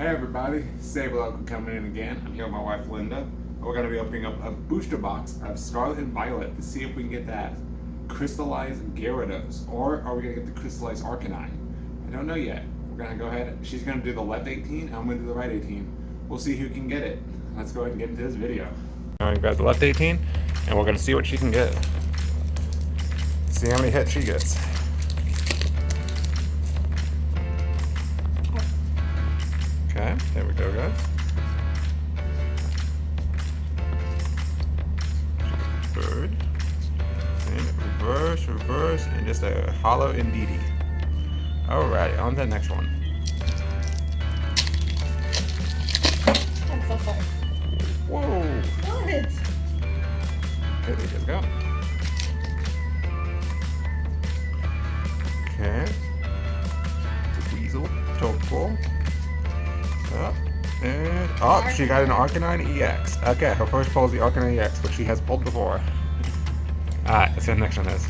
Hey everybody, Sable Local coming in again. I'm here with my wife Linda. We're going to be opening up a booster box of Scarlet and Violet to see if we can get that crystallized Gyarados, or are we going to get the crystallized Arcanine? I don't know yet. We're going to go ahead. She's going to do the left 18, I'm going to do the right 18. We'll see who can get it. Let's go ahead and get into this video. I'm going to grab the left 18, and we're going to see what she can get. See how many hits she gets. Okay, there we go, guys. Bird. And reverse, and just a hollow Indeedee. Alright, on to the next one. I'm so sorry. Whoa! What? There we just go. Okay. Weasel, Topo. Up, and oh, she got an Arcanine EX. Okay, her first pull is the Arcanine EX, which she has pulled before. Alright, let's see what the next one is.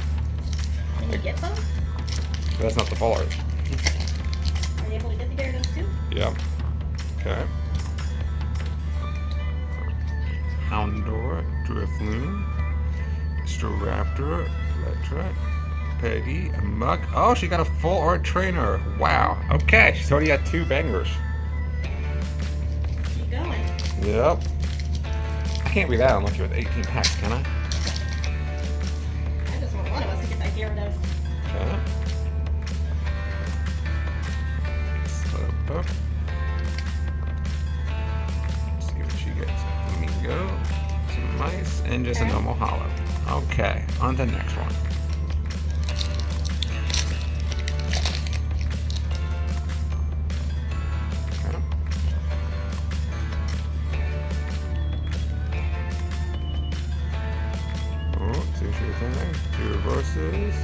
Can you get them? That's not the full art. Are you able to get the Gyarados too? Yep. Okay. Houndour, Drifloon, Staraptor, Electra, Peggy, a Muck. Oh, she got a full art trainer. Wow. Okay, she's already got 2 bangers. Keep going. Yep. I can't be that unlucky with 18 packs, can I? I just want one of us to get that Gyarados. Okay. Slowpoke. See what she gets. Mingo, some mice, and just a normal hollow. Okay, on to the next one. See what she was in there. 2 reverses,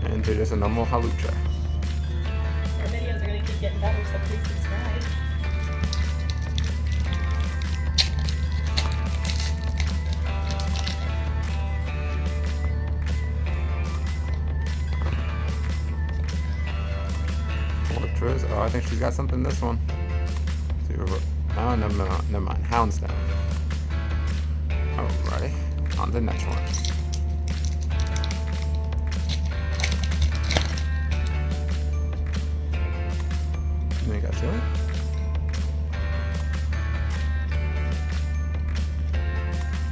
and to just a normal Halucha. Our videos are going to keep getting better, so please subscribe. Fortress. Oh, I think she's got something in this one. See, oh, never mind. Houndstone. Alrighty. On to the next one. Then you got 2.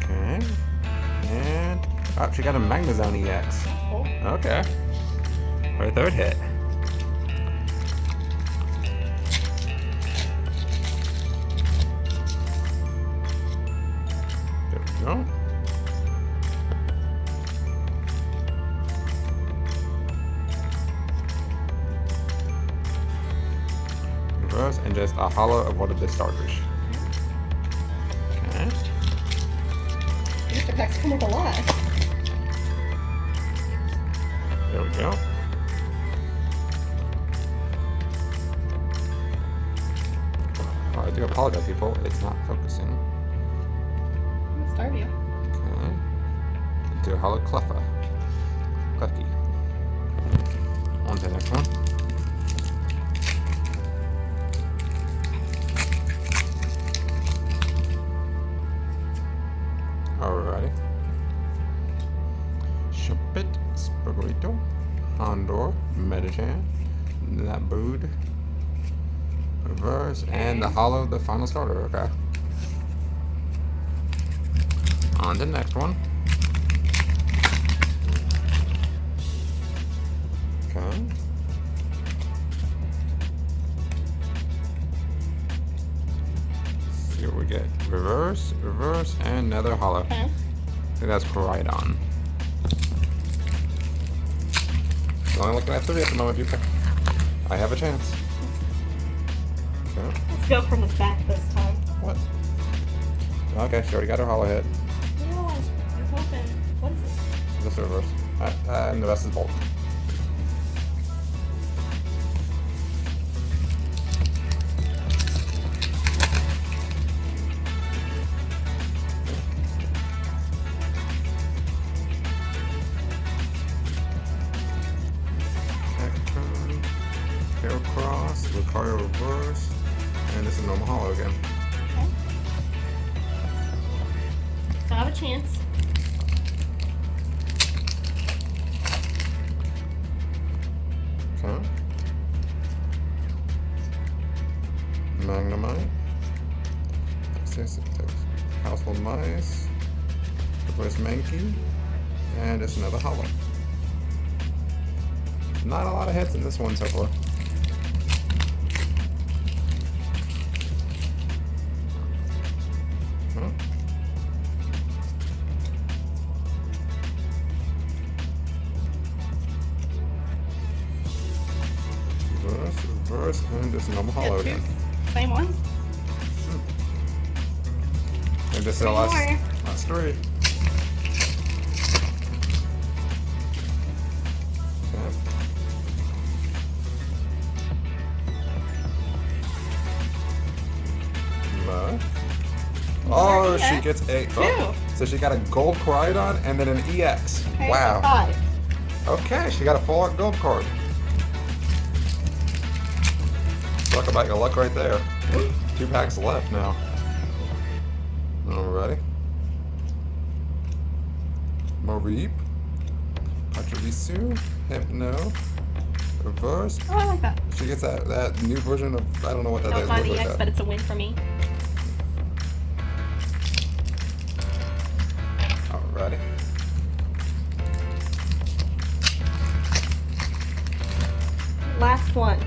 Okay. And oh, she got a Magnezone EX. Cool. Okay. Her 3rd hit. There we go. Reverse, and just a hollow of one of the starters. Okay. Booster packs come with a lot. There we go. Oh, I do apologize, people. It's not focusing. Starview. Okay. Into a hollow Cleffa. Clefty. On to the next one. Alrighty. Shuppet, Spagorito, Houndour, Medicham, Labood, Reverse, and the hollow, the final starter. Okay. On to the next one. Okay. See what we get. Reverse, and another hollow. Okay. I think that's Koraidon. Only looking at 3 at the moment, you think. I have a chance. Okay. Let's go from the back this time. What? Okay, she already got her hollow hit. No, I'm hoping. What is this? Just a reverse. And the rest is bolt. Heracross, Lucario reverse, And this is normal hollow again. Okay. So I have a chance. Okay. Magnemite. Household mice. Reverse Mankey. And it's another hollow. Not a lot of hits in this one so far. Huh? Reverse, and just normal hollow again. Same one. And this is the last three. Okay. But, oh, she gets a. Oh, so she got a gold Koraidon and then an EX. Okay, wow. So 5. Okay, she got a full gold card. Talk about your luck right there. 2 packs left now. Alrighty. Mareep. Pachirisu. Hypno. Reverse. Oh, I like that. She gets that new version of, I don't know what that That was is. my Look like EX, that. but it's a win for me. Alrighty. Last one.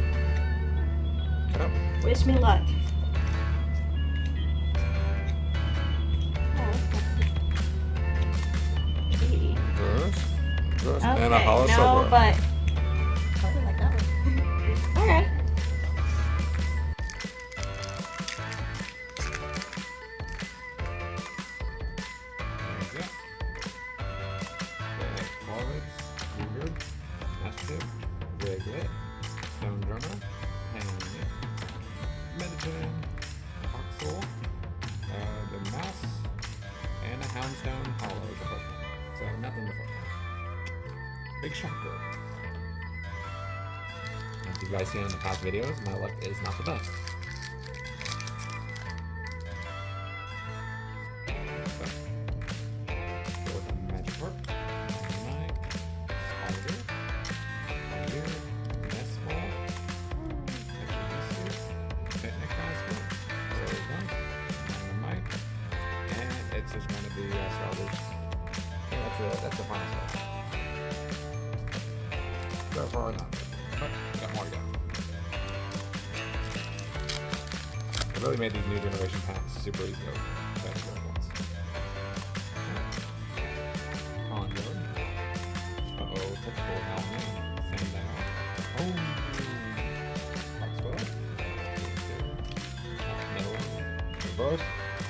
Okay. Wish me luck. Reverse. Reverse. Okay, And a hollow no, silver. but I really like that one. Okay. Wiglet, Stone Drummer, Hangman, Medigen, Oxel, the Mouse, and a Houndstone Hollow is the first one. So nothing to fuck. Big shocker. As you guys seen in the past videos, my luck is not the best. So, go with the Magikarp, Magnemite, Spider, Fire, Nestball, Technic Magnemite, and it's just going to be Scarlet. That's the final score. So far, not. But got more to go. I really made these new generation packs super easy to open. That's what it was. Onward. Uh-oh, typical Hellman. Same down. Oh! Foxwell. Another one. Reverse.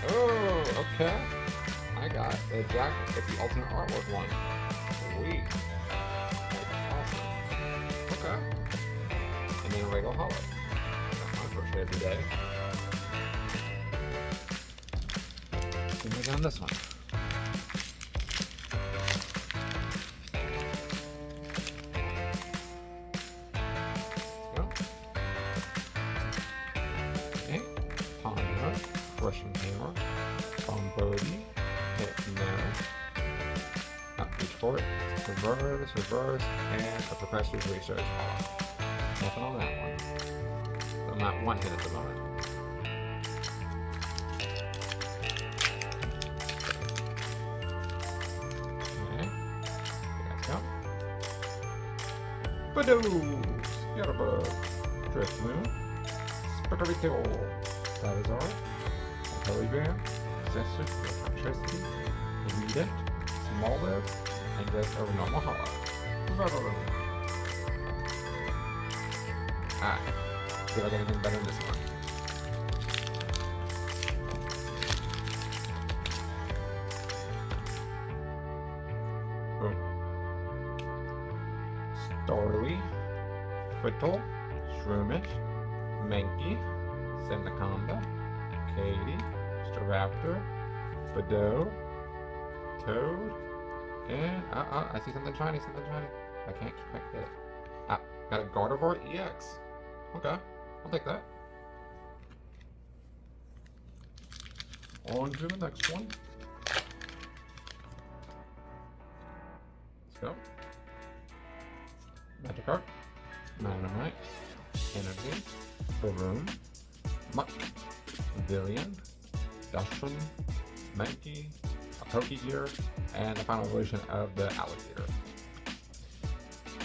Oh, okay. I got the Jack. It's the alternate artwork one. Sweet. That's awesome. Okay. And then a regular hollow. That's my first hit of the day. On this one. Go. Okay. Ponder, Russian Hammer, Bombodi, Hypno, reach for it, reverse, and a Professor's Research off. Nothing on that one. I'm not one hit at the moment. Badoo! Scatterbug, Driftloon, Spectrito, Salazar, Telegram, Zester, Electricity, Immediate, Small Lip, and just a normal hollow. Alright, see if I get anything better than this one. Boom. Starly, Whittle, Shroomish, Mankey, Senaconda, Katie, Staraptor, Badoo, Toad, and I see something shiny, I can't quite get it. Got a Gardevoir EX. Okay, I'll take that. On to the next one. Let's go. Magikarp, Magnemite, Energy, Baroon, Muck, Villian, Dustin, Mankey, a Pokegear, and the final evolution of the Alligator.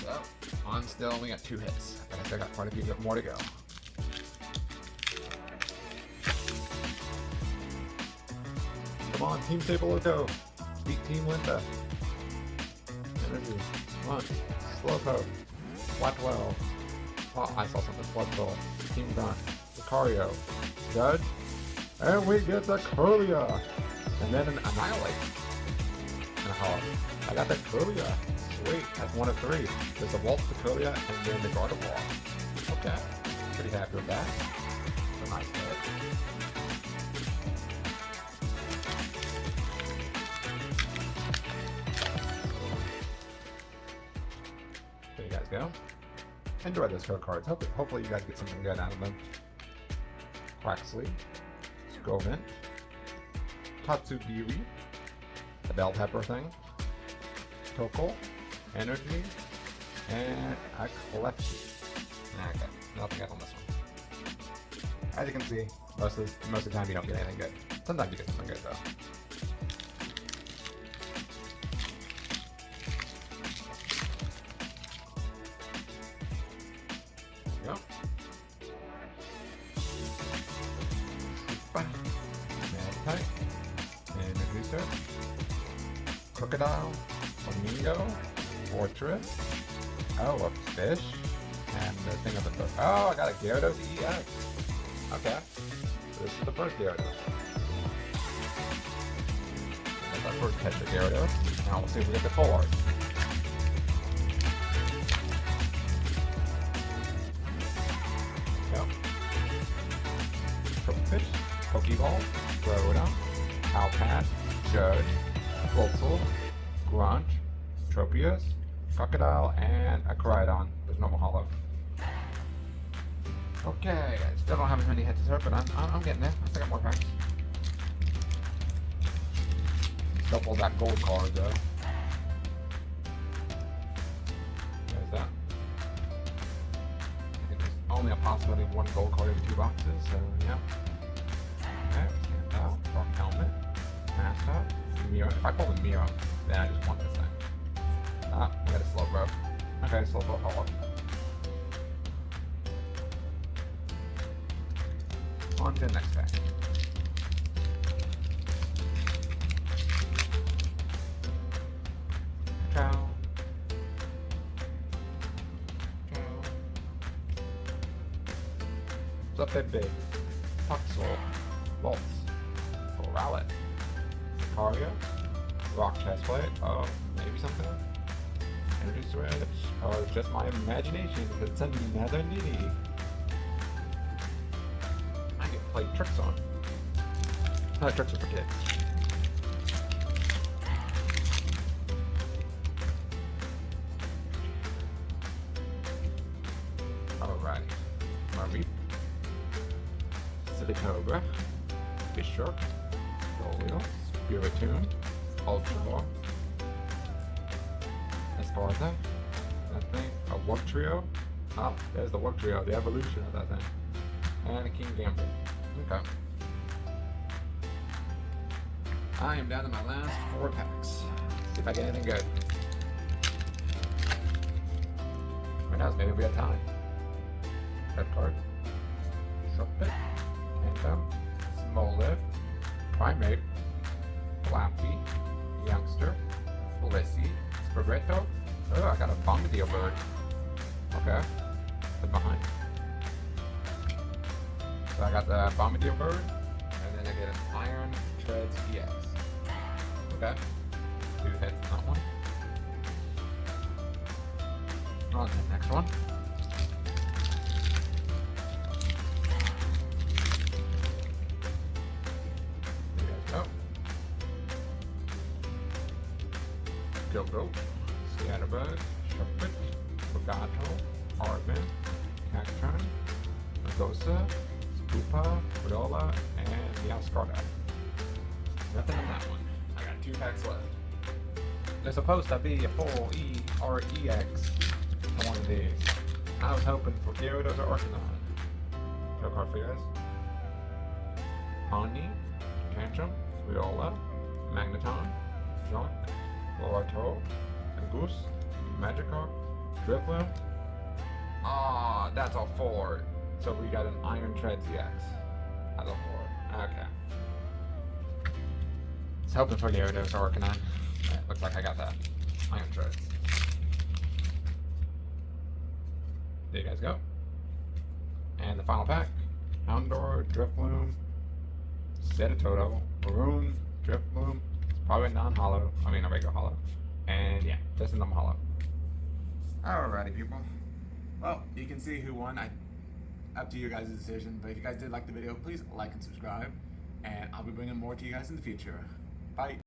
So, on still, we got 2 hits. I think I got quite a few more to go. Come on, Team Stable, let's go. Beat Team Linda. Energy, Lunch, Slowpoke, Flatwell. Oh, I saw something. Floodville, Team Grunt, Lucario, Judge, and we get the Curlia. And then an Annihilate. And a Hollow. I got the Curlia. Sweet, that's 1 of 3. There's the Waltz, the Curlia, and then the Gardevoir. Okay, pretty happy with that. It's a nice hit. There you guys go. Enjoy those code cards. Hopefully you guys get something good out of them. Quaxley, Scovent, Tatsugiri, the bell pepper thing, Tokol, Energy, and a Clefty. Okay, nothing good on this one. As you can see, most of the time you don't get anything good. Sometimes you get something good though. Yep. Magnemite, Energy, Crocodile, Flamingo, Fortress, oh, a fish, and the thing of the book. Oh, I got a Gyarados EX. Okay, so this is the first Gyarados. That's our first catch of Gyarados. Now we'll see if we get the full art. Fish, Pokeball, Rhoda, Alpat, Judge, Voltzel, Grunt, Tropius, Crocodile, and a Koraidon. There's no Mahalo. Okay, I still don't have as many hits as her, but I'm getting there. I still got more packs. Still pulled that gold card though. There's that. I think there's only a possibility of 1 gold card every 2 boxes, so yeah. Okay, Standout, Rock Helmet, Master, Miro. If I pull the Miro, then I just want this thing. Ah, we got a Slowbro. Okay, Slowbro Hollow. On to the next pack. Cow. What's up there, big? Toxel. Bolts, Scarlet, Lucario, Rock Chestplate, oh, maybe something? Energy Switch, oh, it's just my imagination, it's another Nitty. I get to play tricks on. Tricks are for kids. Alrighty, Marie, Silicobra, Fishshark, Rolio, Spiritomb, Ultra, Esparza, that thing, a Warp Trio. Ah, there's the Warp Trio, the evolution of that thing. And a King Gambler. Okay. I am down to my last 4 packs. See if I get anything good. Right now, maybe we have time. Red card. Shuppet. Phantom. Smoliv, Primate, Flappy, Youngster, Blissey, Spaghetto. Oh, I got a Bombadil bird. Okay. Put behind. So I got the Bombadil bird, and then I get an Iron Treads EX. Okay. 2 hits on that one. On to the next one. Dildo, Scatterbug, Shuppet, Legato, Arvin, Cacturn, Magosa, Spoopa, Ridola, and Meowscarlet. Nothing in that one. I got 2 packs left. There's supposed to be a full E or EX on one of these. I was hoping for Gyarados or Arcanine. No card for you guys. Pony, Tantrum, Viola, Magneton, Junk, Lorto, Goose, Magikarp, Drifloon. Ah, that's a 4. So we got an Iron Treads EX. That's a 4. Okay. I was hoping for Gyarados or Arcanine. Yeah, looks like I got that. Iron Treads. There you guys go. And the final pack. Houndour, Drifloon, Sedatoto, Maroon, Drifloon. It's probably non-hollow. I mean a regular hollow. And yeah, just a non-hollow. Alrighty, people. Well, you can see who won. Up to you guys' decision. But if you guys did like the video, please like and subscribe. And I'll be bringing more to you guys in the future. Bye.